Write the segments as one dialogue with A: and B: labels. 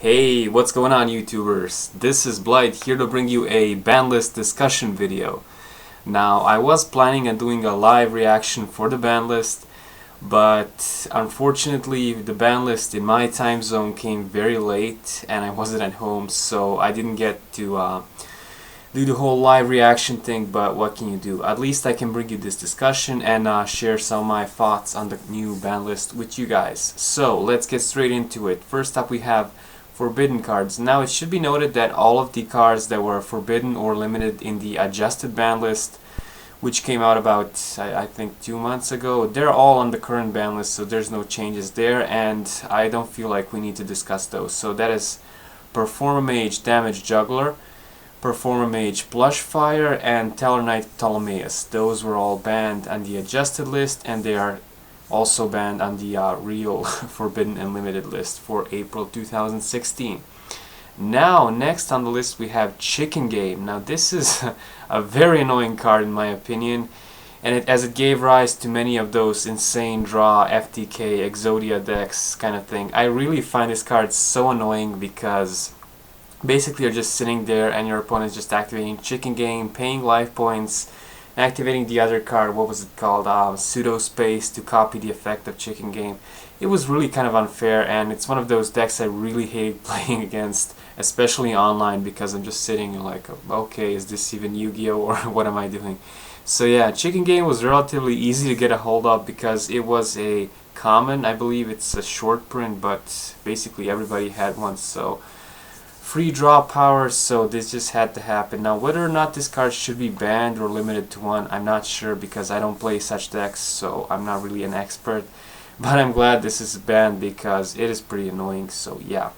A: Hey, what's going on, YouTubers? This is Blight here to bring you a Banlist discussion video. Now, I was planning on doing a live reaction for the Banlist, but unfortunately the Banlist in my time zone came very late and I wasn't at home, so I didn't get to do the whole live reaction thing. But what can you do? At least I can bring you this discussion and share some of my thoughts on the new Banlist with you guys. So let's get straight into it. First up we have forbidden cards. Now it should be noted that all of the cards that were forbidden or limited in the adjusted ban list, which came out about I think 2 months ago, they're all on the current ban list, so there's no changes there, and I don't feel like we need to discuss those. So that is Performa Mage Damage Juggler, Performa Mage Blushfire, and Talonite Ptolemaeus. Those were all banned on the adjusted list, and they are also banned on the real forbidden and limited list for April 2016. Now, next on the list we have Chicken Game. Now this is a very annoying card in my opinion, and as it gave rise to many of those insane draw FTK Exodia decks kind of thing. I really find this card so annoying because basically you're just sitting there and your opponent is just activating Chicken Game, paying life points, activating the other card, what was it called, Pseudo Space, to copy the effect of Chicken Game. It was really kind of unfair, and it's one of those decks I really hate playing against, especially online, because I'm just sitting and like, okay, is this even Yu-Gi-Oh, or what am I doing? So yeah, Chicken Game was relatively easy to get a hold of because it was a common. I believe it's a short print, but basically everybody had one, so free draw power, so this just had to happen. Now, whether or not this card should be banned or limited to one, I'm not sure because I don't play such decks, so I'm not really an expert. But I'm glad this is banned because it is pretty annoying, so yeah.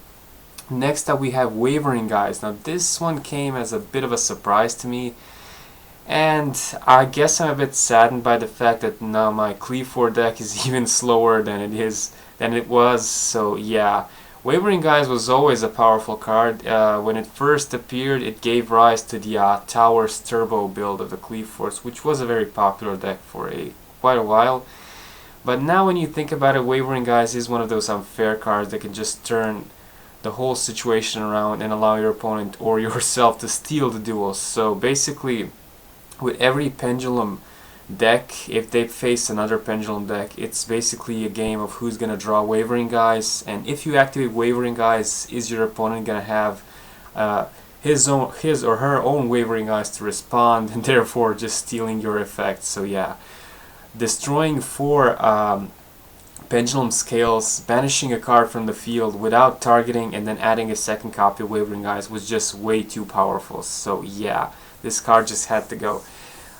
A: Next up we have Wavering Guys. Now this one came as a bit of a surprise to me, and I guess I'm a bit saddened by the fact that now my Cleave deck is even slower than it was, so yeah. Wavering Guys was always a powerful card. When it first appeared, it gave rise to the Towers Turbo build of the Cleave Force, which was a very popular deck for quite a while. But now when you think about it, Wavering Guys is one of those unfair cards that can just turn the whole situation around and allow your opponent or yourself to steal the duels. So basically, with every Pendulum deck, if they face another Pendulum deck, it's basically a game of who's gonna draw Wavering Guys, and if you activate Wavering Guys, is your opponent gonna have his or her own Wavering Guys to respond, and therefore just stealing your effect. So yeah, destroying 4 Pendulum Scales, banishing a card from the field without targeting, and then adding a second copy of Wavering Guys was just way too powerful. So yeah, this card just had to go.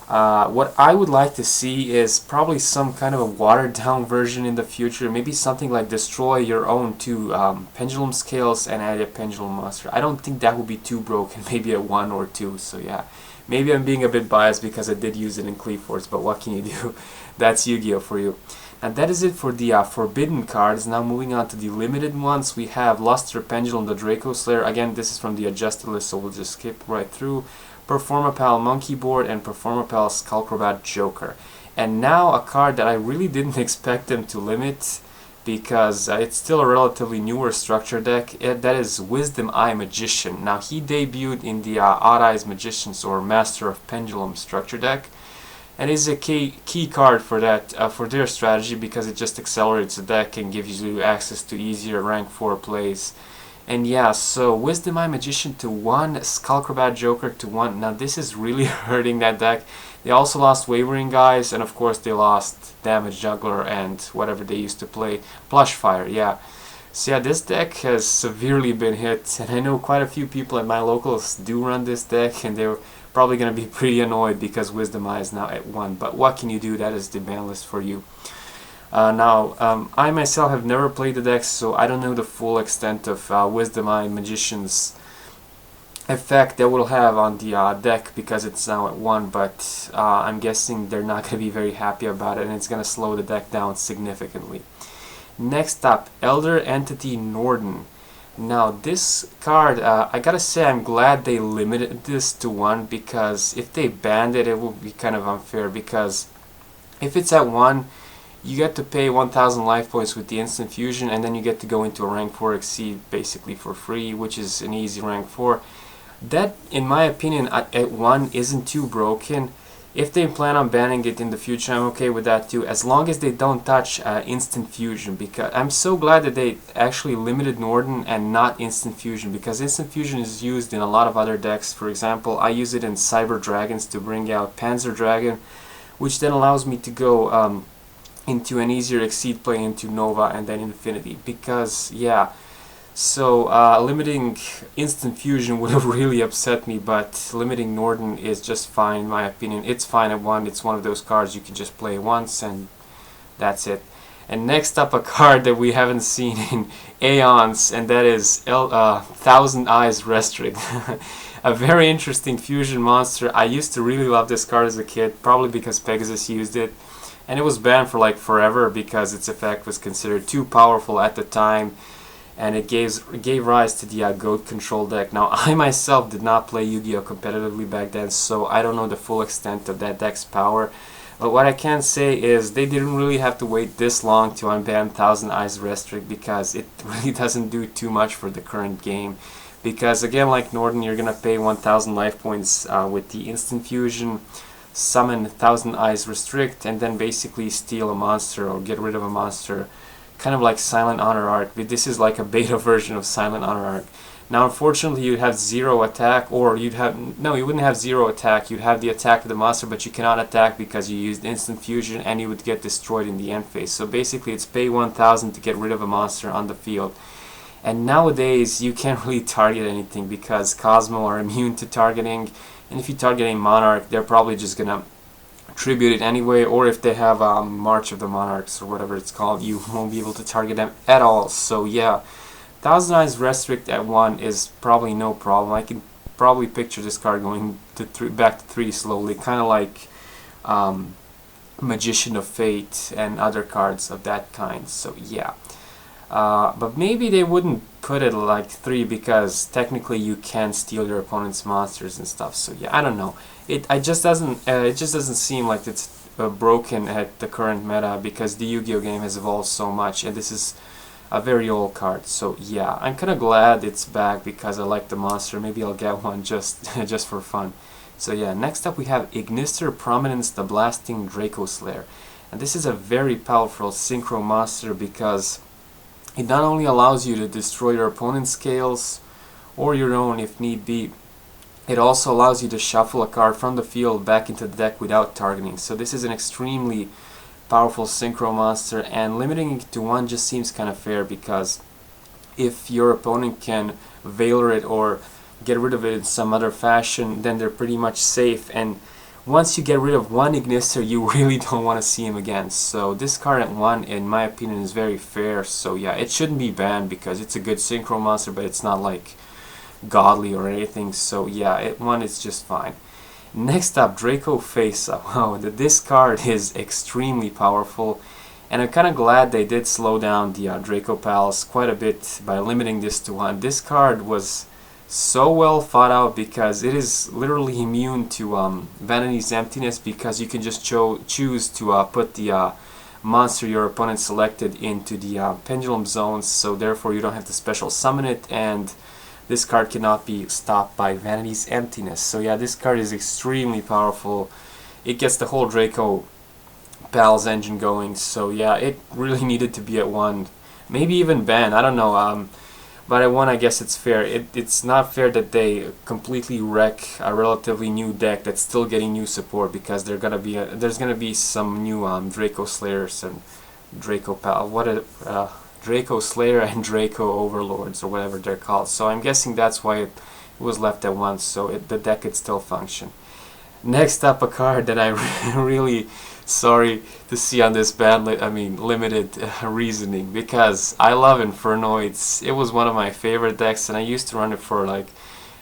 A: What I would like to see is probably some kind of a watered down version in the future. Maybe something like destroy your own 2 Pendulum Scales and add a Pendulum Monster. I don't think that would be too broken, maybe a 1 or 2, so yeah. Maybe I'm being a bit biased because I did use it in Cleave Force, but what can you do? That's Yu-Gi-Oh for you. And that is it for the forbidden cards. Now moving on to the limited ones, we have Luster Pendulum, the Draco Slayer. Again, this is from the adjusted list, so we'll just skip right through. Performapal Monkey Board and Performapal Skullcrobat Joker. And now a card that I really didn't expect them to limit because it's still a relatively newer structure deck. That is Wisdom Eye Magician. Now he debuted in the Odd Eyes Magicians or Master of Pendulum structure deck, and is a key card for that for their strategy because it just accelerates the deck and gives you access to easier rank 4 plays. And yeah, so Wisdom Eye Magician to 1, Skullcrobat Joker to 1. Now this is really hurting that deck. They also lost Wavering Guys, and of course they lost Damage Juggler and whatever they used to play, Blushfire, yeah. So yeah, this deck has severely been hit, and I know quite a few people at my locals do run this deck, and they're probably going to be pretty annoyed because Wisdom Eye is now at 1. But what can you do? That is the ban list for you. I myself have never played the deck, so I don't know the full extent of Wisdom Eye Magician's effect that will have on the deck because it's now at 1, but I'm guessing they're not going to be very happy about it, and it's going to slow the deck down significantly. Next up, Elder Entity Norden. Now this card, I gotta say I'm glad they limited this to 1, because if they banned it, it would be kind of unfair, because if it's at 1, you get to pay 1000 life points with the instant fusion, and then you get to go into a rank 4 exceed basically for free, which is an easy rank 4. That, in my opinion, at 1 isn't too broken. If they plan on banning it in the future, I'm okay with that too, as long as they don't touch instant fusion, because I'm so glad that they actually limited Norden and not instant fusion, because instant fusion is used in a lot of other decks. For example, I use it in Cyber Dragons to bring out Panzer Dragon, which then allows me to go into an easier exceed play into Nova and then Infinity, because yeah, so limiting instant fusion would have really upset me, but limiting Norden is just fine in my opinion. It's fine at 1. It's one of those cards you can just play once and that's it. And next up, a card that we haven't seen in aeons, and that is Thousand Eyes Restrict. A very interesting fusion monster. I used to really love this card as a kid, probably because Pegasus used it, and it was banned for like forever because its effect was considered too powerful at the time, and it gave rise to the GOAT control deck. Now, I myself did not play Yu-Gi-Oh! Competitively back then, so I don't know the full extent of that deck's power. But what I can say is they didn't really have to wait this long to unban Thousand Eyes Restrict, because it really doesn't do too much for the current game. Because again, like Norden, you're gonna pay 1000 life points with the instant fusion, summon Thousand Eyes Restrict, and then basically steal a monster or get rid of a monster. Kind of like Silent Honor Arc, but this is like a beta version of Silent Honor Arc. Now, unfortunately, you'd have 0 attack, or you wouldn't have 0 attack. You'd have the attack of the monster, but you cannot attack because you used instant fusion, and you would get destroyed in the end phase. So basically, it's pay 1000 to get rid of a monster on the field. And nowadays, you can't really target anything because Cosmo are immune to targeting, and if you target a Monarch, they're probably just gonna tribute it anyway, or if they have March of the Monarchs or whatever it's called, you won't be able to target them at all. So yeah, Thousand Eyes Restrict at 1 is probably no problem. I can probably picture this card going to back to 3 slowly, kind of like Magician of Fate and other cards of that kind. So yeah, but maybe they wouldn't put it like 3 because technically you can steal your opponent's monsters and stuff. So yeah, I don't know. It just doesn't seem like it's broken at the current meta, because the Yu-Gi-Oh game has evolved so much, and this is a very old card. So yeah, I'm kind of glad it's back because I like the monster. Maybe I'll get one just just for fun. So yeah, next up we have Ignister Prominence, the Blasting Draco Slayer, and this is a very powerful synchro monster because it not only allows you to destroy your opponent's scales or your own if need be, it also allows you to shuffle a card from the field back into the deck without targeting. So this is an extremely powerful synchro monster, and limiting it to 1 just seems kind of fair, because if your opponent can Veiler it or get rid of it in some other fashion, then they're pretty much safe. And once you get rid of one Ignister, you really don't want to see him again. So this card at 1, in my opinion, is very fair. So yeah, it shouldn't be banned because it's a good synchro monster, but it's not like godly or anything. So yeah, at 1 it's just fine. Next up, Draco Face Up. Wow, this card is extremely powerful, and I'm kind of glad they did slow down the Draco Pals quite a bit by limiting this to 1. This card was so well thought out because it is literally immune to Vanity's Emptiness, because you can just choose to put the monster your opponent selected into the pendulum zones, so therefore you don't have to special summon it, and this card cannot be stopped by Vanity's Emptiness. So yeah, this card is extremely powerful. It gets the whole Draco Pals engine going. So yeah, it really needed to be at 1. Maybe even ban, I don't know. But at 1 I guess it's fair. It's not fair that they completely wreck a relatively new deck that's still getting new support, because there's gonna be some new Draco Slayers and Draco Pal. Draco Slayer and Draco Overlords, or whatever they're called. So I'm guessing that's why it was left at 1, so the deck could still function. Next up, a card that I'm really sorry to see on this limited reasoning, because I love Infernoids. It was one of my favorite decks, and I used to run it for like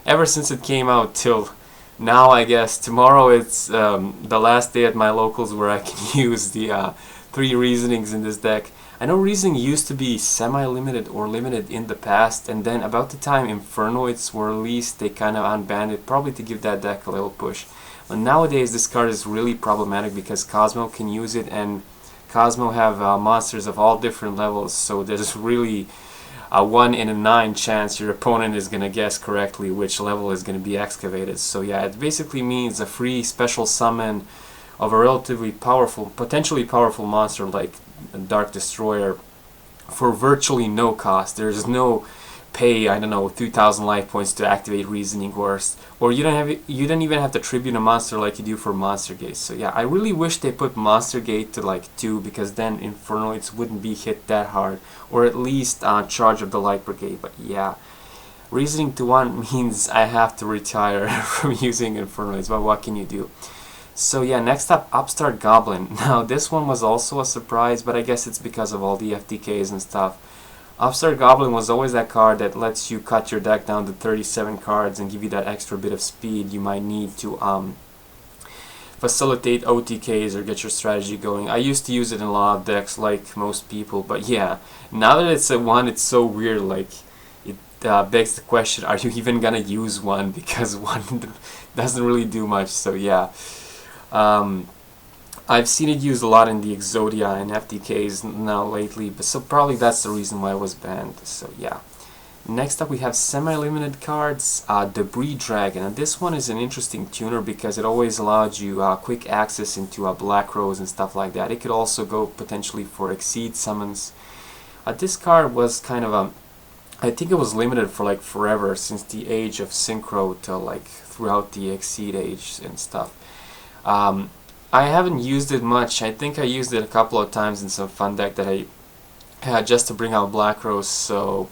A: ever since it came out till now, I guess. Tomorrow it's the last day at my locals where I can use the 3 reasonings in this deck. I know Reasoning used to be semi-limited or limited in the past, and then about the time Infernoids were released, they kind of unbanned it, probably to give that deck a little push. But nowadays this card is really problematic because Cosmo can use it, and Cosmo have monsters of all different levels, so there's really a 1 in a 9 chance your opponent is gonna guess correctly which level is gonna be excavated. So yeah, it basically means a free special summon of a relatively powerful, potentially powerful monster like Dark Destroyer for virtually no cost. There's no pay, I don't know, 2,000 life points to activate Reasoning, or you don't even have to tribute a monster like you do for Monster Gate. So yeah, I really wish they put Monster Gate to like 2, because then Infernoids wouldn't be hit that hard, or at least Charge of the Light Brigade. But yeah, Reasoning to 1 means I have to retire from using Infernoids, but what can you do? So yeah, next up, Upstart Goblin. Now this one was also a surprise, but I guess it's because of all the FTKs and stuff. Upstart Goblin was always that card that lets you cut your deck down to 37 cards and give you that extra bit of speed you might need to facilitate OTKs or get your strategy going. I used to use it in a lot of decks like most people, but yeah, now that it's a 1, it's so weird. Like, it begs the question, are you even gonna use 1? Because 1 doesn't really do much. So yeah, I've seen it used a lot in the Exodia and FTKs now lately, but so probably that's the reason why it was banned. So yeah. Next up we have semi-limited cards, Debris Dragon, and this one is an interesting tuner because it always allowed you quick access into Black Rose and stuff like that. It could also go potentially for Exceed summons. This card was kind of I think it was limited for like forever, since the age of Synchro till like throughout the Exceed age and stuff. I haven't used it much. I think I used it a couple of times in some fun deck that I had just to bring out Black Rose. So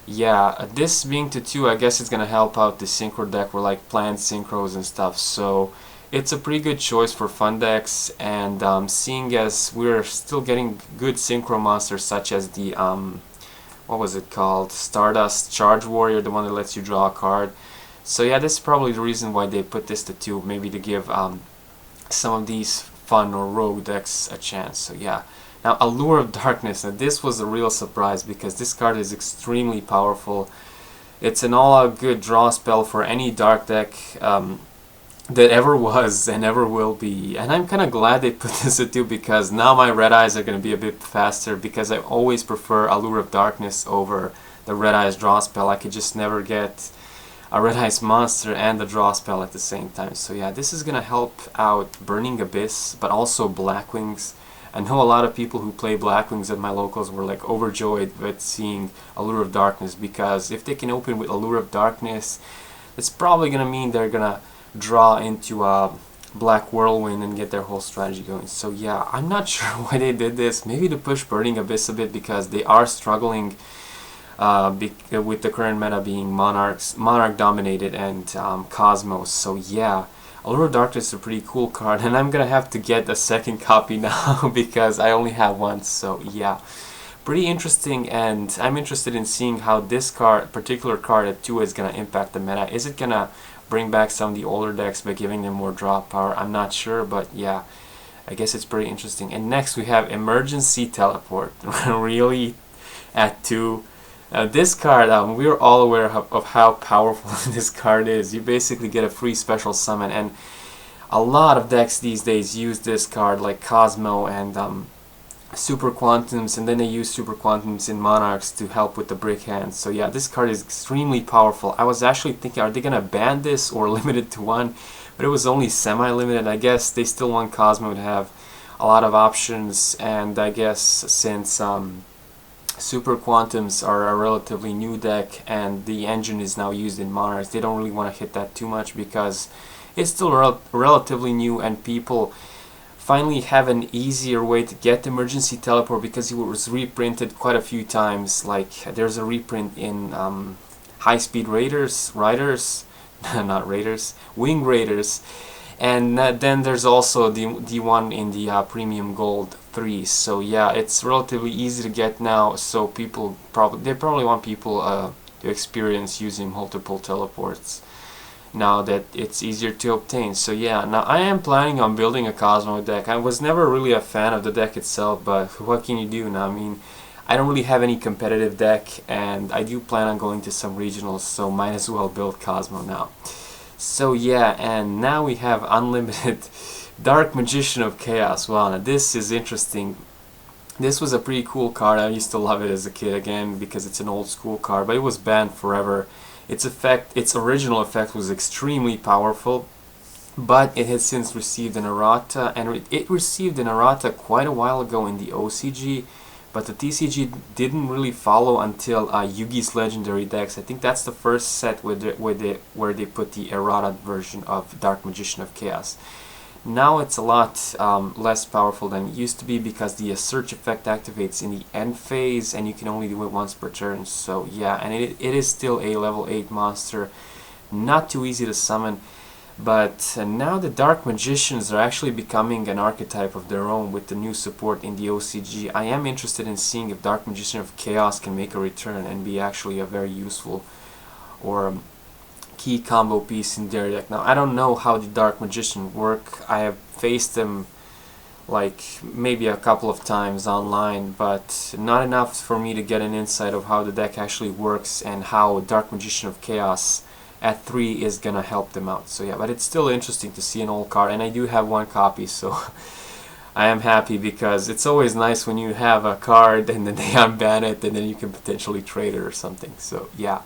A: yeah, this being to 2, I guess it's gonna help out the Synchro deck where like planned Synchros and stuff. So it's a pretty good choice for fun decks, and seeing as we're still getting good Synchro monsters such as the what was it called? Stardust Charge Warrior, the one that lets you draw a card. So yeah, this is probably the reason why they put this to 2, maybe to give some of these fun or rogue decks a chance. So yeah. Now Allure of Darkness, and this was a real surprise because this card is extremely powerful. It's an all-out good draw spell for any dark deck that ever was and ever will be. And I'm kind of glad they put this at 2, because now my red eyes are going to be a bit faster, because I always prefer Allure of Darkness over the red eyes draw spell. I could just never get a red eyes monster and a draw spell at the same time. So yeah, this is gonna help out Burning Abyss, but also Blackwings. I know a lot of people who play Blackwings at my locals were like overjoyed with seeing Allure of Darkness, because if they can open with Allure of Darkness, it's probably gonna mean they're gonna draw into a Black Whirlwind and get their whole strategy going. So yeah, I'm not sure why they did this. Maybe to push Burning Abyss a bit, because they are struggling with the current meta being Monarch dominated and Cosmos. So yeah, Allure of Darkness is a pretty cool card, and I'm gonna have to get a second copy now because I only have one. So yeah, pretty interesting, and I'm interested in seeing how this particular card at 2 is gonna impact the meta. Is it gonna bring back some of the older decks by giving them more draw power? I'm not sure, but yeah, I guess it's pretty interesting. And next we have Emergency Teleport. Really, at 2. This card, we're all aware of how powerful this card is. You basically get a free special summon, and a lot of decks these days use this card, like Cosmo and Super Quantums, and then they use Super Quantums in Monarchs to help with the brick hands. So yeah, this card is extremely powerful. I was actually thinking, are they gonna ban this or limit it to 1? But it was only semi-limited. I guess they still want Cosmo to have a lot of options, and I guess since Super Quantums are a relatively new deck and the engine is now used in Monarchs, they don't really want to hit that too much because it's still relatively new, and people finally have an easier way to get Emergency Teleport because it was reprinted quite a few times. Like, there's a reprint in High Speed Riders, not Raiders, Wing Raiders, and then there's also the one in the Premium Gold 3. So yeah, it's relatively easy to get now, so people probably want people to experience using multiple teleports now that it's easier to obtain. So yeah, now I am planning on building a Cosmo deck. I was never really a fan of the deck itself, but what can you do now? I mean, I don't really have any competitive deck, and I do plan on going to some regionals, so might as well build Cosmo now. So yeah, and now we have Unlimited Dark Magician of Chaos. Well, now this is interesting. This was a pretty cool card. I used to love it as a kid again because it's an old school card, but it was banned forever. Its original effect was extremely powerful, but it has since received an errata, and it received an errata quite a while ago in the OCG, but the TCG didn't really follow until Yugi's Legendary Decks. I think that's the first set where they put the errata version of Dark Magician of Chaos. Now it's a lot less powerful than it used to be because the search effect activates in the end phase and you can only do it once per turn. So yeah, and it is still a level 8 monster, not too easy to summon. But now the Dark Magicians are actually becoming an archetype of their own with the new support in the OCG. I am interested in seeing if Dark Magician of Chaos can make a return and be actually a very useful or key combo piece in their deck. Now I don't know how the Dark Magician work. I have faced them like maybe a couple of times online, but not enough for me to get an insight of how the deck actually works and how Dark Magician of Chaos at 3 is gonna help them out. So yeah, but it's still interesting to see an old card, and I do have one copy, so I am happy because it's always nice when you have a card and then they unban it and then you can potentially trade it or something. So yeah.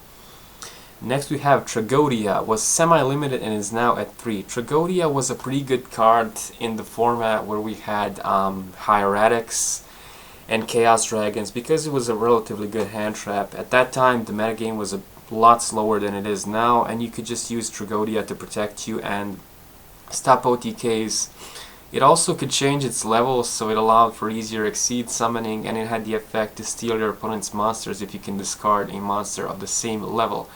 A: Next we have Traigo Dia, was semi-limited and is now at 3. Traigo Dia was a pretty good card in the format where we had Hieratics and Chaos Dragons because it was a relatively good hand trap. At that time the metagame was a lot slower than it is now, and you could just use Traigo Dia to protect you and stop OTKs. It also could change its levels, so it allowed for easier exceed summoning, and it had the effect to steal your opponent's monsters if you can discard a monster of the same level.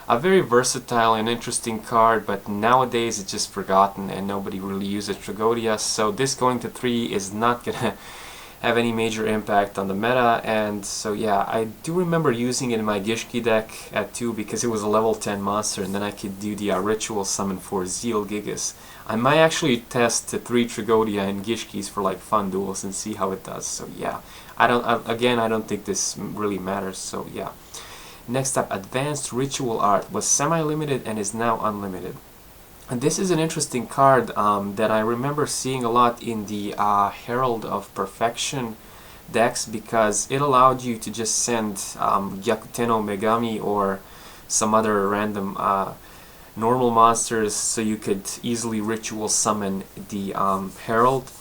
A: A very versatile and interesting card, but nowadays it's just forgotten and nobody really uses Traigo Dia, so this going to 3 is not gonna have any major impact on the meta. And so yeah, I do remember using it in my Gishki deck at 2 because it was a level 10 monster, and then I could do the ritual summon for Zeal Gigas. I might actually test the 3 Traigo Dia in Gishkis for like fun duels and see how it does. So yeah, I don't think this really matters, so yeah. Next up, Advanced Ritual Art, was semi-limited and is now unlimited. And this is an interesting card that I remember seeing a lot in the Herald of Perfection decks because it allowed you to just send Gyakuten Megami or some other random normal monsters so you could easily ritual summon the Herald.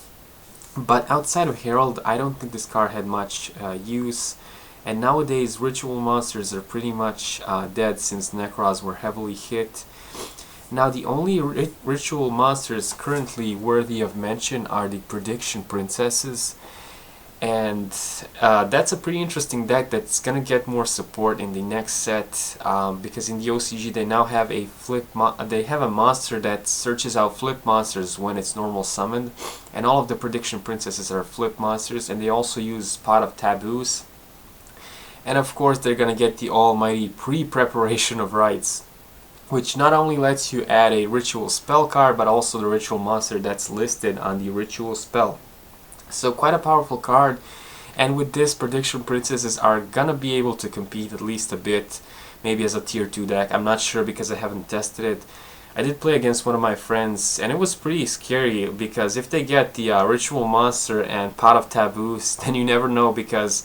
A: But outside of Herald, I don't think this card had much use. And nowadays ritual monsters are pretty much dead since Necros were heavily hit. Now the only ritual monsters currently worthy of mention are the Prediction Princesses, and that's a pretty interesting deck that's gonna get more support in the next set because in the OCG they now have a monster that searches out flip monsters when it's normal summoned, and all of the Prediction Princesses are flip monsters, and they also use Pot of Taboos. And of course they're gonna get the almighty Pre-Preparation of Rites, which not only lets you add a ritual spell card, but also the ritual monster that's listed on the ritual spell. So quite a powerful card, and with this Prediction Princesses are gonna be able to compete at least a bit, maybe as a tier 2 deck. I'm not sure because I haven't tested it. I did play against one of my friends and it was pretty scary because if they get the ritual monster and Pot of Taboos, then you never know because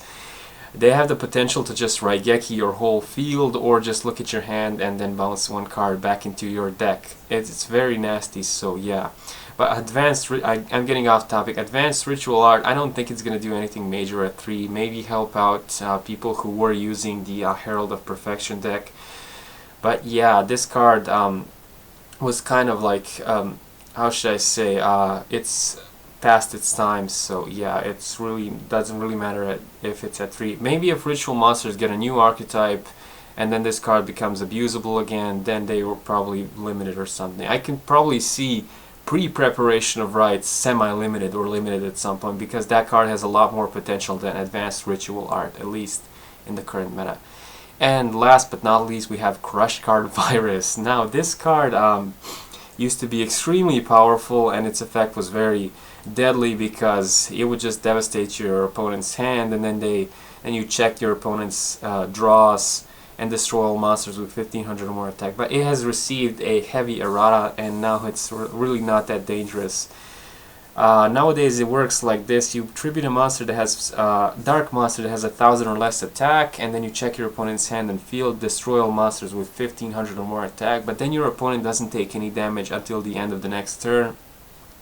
A: they have the potential to just Raigeki your whole field or just look at your hand and then bounce one card back into your deck. It's very nasty, so yeah. But I'm getting off topic. Advanced Ritual Art, I don't think it's going to do anything major at 3. Maybe help out people who were using the Herald of Perfection deck. But yeah, this card was kind of like, how should I say, it's past its time, so yeah, it's really doesn't really matter if it's at 3. Maybe if ritual monsters get a new archetype and then this card becomes abusable again, then they were probably limited or something. I can probably see Pre-Preparation of Rites semi-limited or limited at some point because that card has a lot more potential than Advanced Ritual Art, at least in the current meta. And last but not least, we have Crush Card Virus. Now this card used to be extremely powerful and its effect was very deadly because it would just devastate your opponent's hand, and then you check your opponent's draws and destroy all monsters with 1500 or more attack. But it has received a heavy errata and now it's really not that dangerous. Nowadays it works like this: you tribute a monster that has dark monster that has 1,000 or less attack, and then you check your opponent's hand and field, destroy all monsters with 1,500 or more attack, but then your opponent doesn't take any damage until the end of the next turn.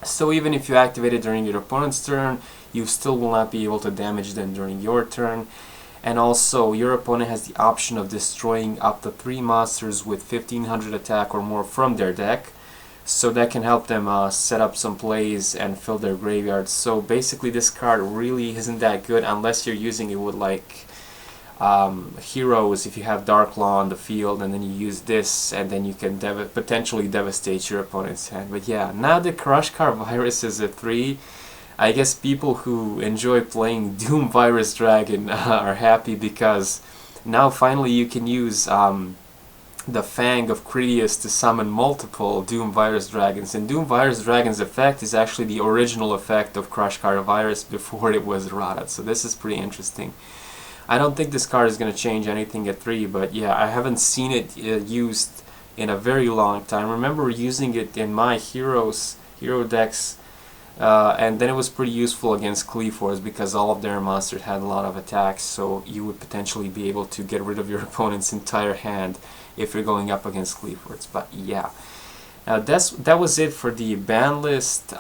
A: So even if you activate it during your opponent's turn, you still will not be able to damage them during your turn. And also, your opponent has the option of destroying up to 3 monsters with 1,500 attack or more from their deck. So that can help them set up some plays and fill their graveyards. So basically this card really isn't that good unless you're using it with like heroes. If you have Dark Law on the field and then you use this, and then you can potentially devastate your opponent's hand. But yeah, now the Crush Card Virus is a 3. I guess people who enjoy playing Doom Virus Dragon are happy, because now finally you can use the Fang of Critias to summon multiple Doom Virus Dragons. And Doom Virus Dragon's effect is actually the original effect of Crush Card Virus before it was errata. So this is pretty interesting. I don't think this card is going to change anything at 3, but yeah, I haven't seen it used in a very long time. I remember using it in my hero decks, and then it was pretty useful against Cleaforce because all of their monsters had a lot of attacks, so you would potentially be able to get rid of your opponent's entire hand if you're going up against Cleaforce. But yeah, that was it for the ban list.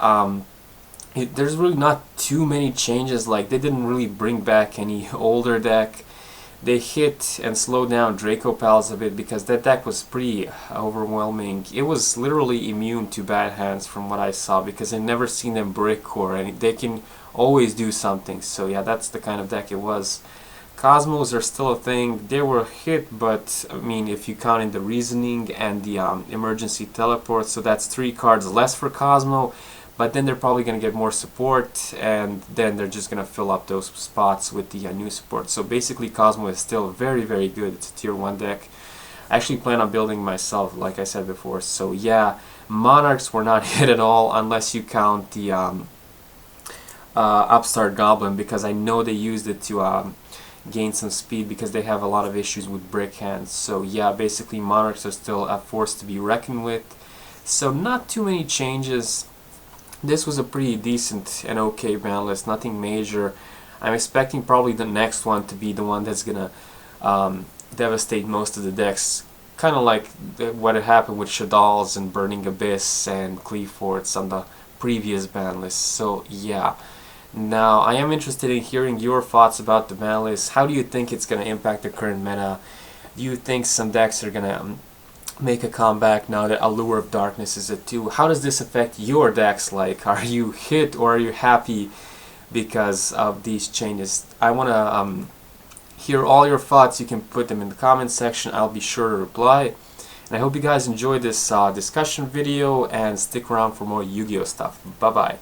A: There's really not too many changes. Like, they didn't really bring back any older deck. They hit and slowed down Draco Pals a bit because that deck was pretty overwhelming. It was literally immune to bad hands from what I saw, because I've never seen them brick or any. They can always do something. So yeah, that's the kind of deck it was. Cosmos are still a thing. They were hit, but I mean, if you count in the reasoning and the emergency teleport, so that's 3 cards less for Cosmo. But then they're probably going to get more support, and then they're just going to fill up those spots with the new support. So basically Cosmo is still very, very good. It's a tier 1 deck. I actually plan on building myself, like I said before. So yeah, Monarchs were not hit at all, unless you count the Upstart Goblin, because I know they used it to gain some speed because they have a lot of issues with brick hands. So yeah, basically Monarchs are still a force to be reckoned with. So not too many changes. This was a pretty decent and okay ban list, nothing major. I'm expecting probably the next one to be the one that's gonna devastate most of the decks, kind of like what had happened with Shadal's and Burning Abyss and Cleaforce on the previous ban list. So yeah, now I am interested in hearing your thoughts about the ban list. How do you think it's gonna impact the current meta? Do you think some decks are gonna make a comeback now that Allure of Darkness is a 2? How does this affect your decks? Like, are you hit or are you happy because of these changes? I want to hear all your thoughts. You can put them in the comments section. I'll be sure to reply. And I hope you guys enjoyed this discussion video, and stick around for more Yu-Gi-Oh stuff. Bye bye.